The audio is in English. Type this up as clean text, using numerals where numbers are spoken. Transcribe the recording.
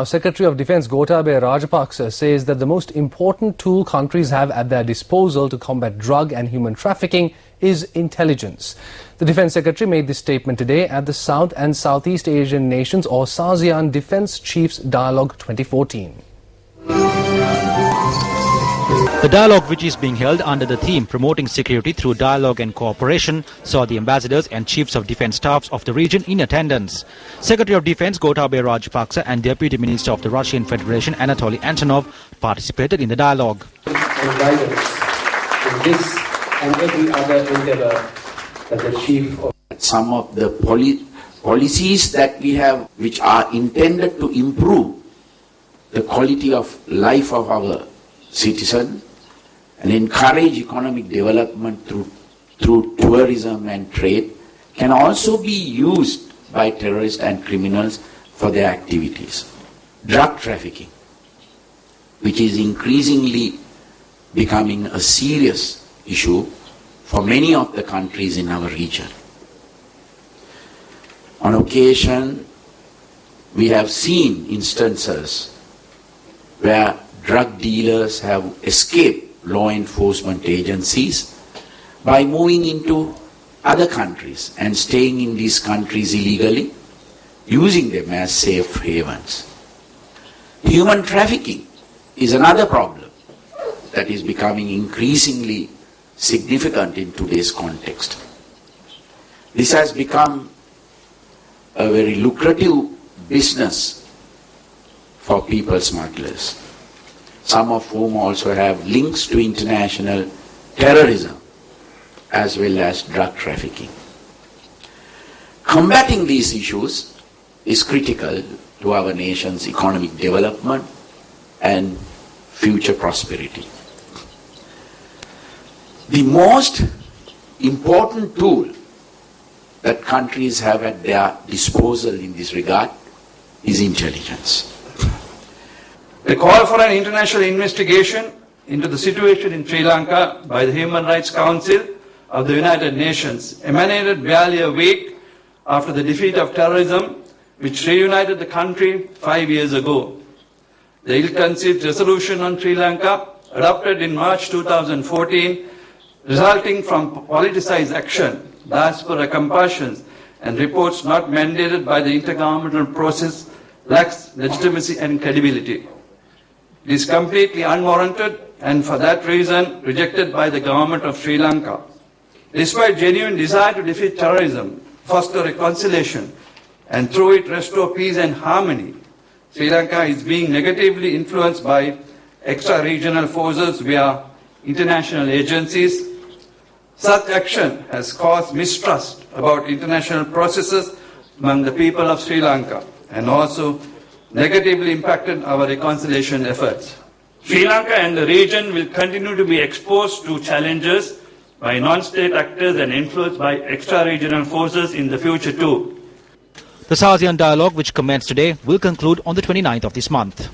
Secretary of Defence Gotabaya Rajapaksa says that the most important tool countries have at their disposal to combat drug and human trafficking is intelligence. The Defence Secretary made this statement today at the South and Southeast Asian Nations or ASEAN Defence Chiefs Dialogue 2014. The dialogue, which is being held under the theme Promoting Security Through Dialogue and Cooperation, saw the ambassadors and chiefs of defence staffs of the region in attendance. Secretary of Defence Gotabaya Rajapaksa and Deputy Minister of the Russian Federation Anatoly Antonov participated in the dialogue. And guidance in this and every other endeavour that the chief of some of the policies that we have, which are intended to improve the quality of life of our citizens and encourage economic development through tourism and trade, can also be used by terrorists and criminals for their activities. Drug trafficking, which is increasingly becoming a serious issue for many of the countries in our region. On occasion, we have seen instances where drug dealers have escaped law enforcement agencies by moving into other countries and staying in these countries illegally, using them as safe havens. Human trafficking is another problem that is becoming increasingly significant in today's context. This has become a very lucrative business for people smugglers, some of whom also have links to international terrorism as well as drug trafficking. Combating these issues is critical to our nation's economic development and future prosperity. The most important tool that countries have at their disposal in this regard is intelligence. The call for an international investigation into the situation in Sri Lanka by the Human Rights Council of the United Nations emanated barely a week after the defeat of terrorism, which reunited the country 5 years ago. The ill-conceived resolution on Sri Lanka, adopted in March 2014, resulting from politicized action, diaspora compulsions, and reports not mandated by the intergovernmental process, lacks legitimacy and credibility. It is completely unwarranted and for that reason rejected by the government of Sri Lanka. Despite genuine desire to defeat terrorism, foster reconciliation, and through it restore peace and harmony, Sri Lanka is being negatively influenced by extra-regional forces via international agencies. Such action has caused mistrust about international processes among the people of Sri Lanka and also negatively impacted our reconciliation efforts. Sri Lanka and the region will continue to be exposed to challenges by non-state actors and influenced by extra-regional forces in the future too. The ASEAN dialogue, which commenced today, will conclude on the 29th of this month.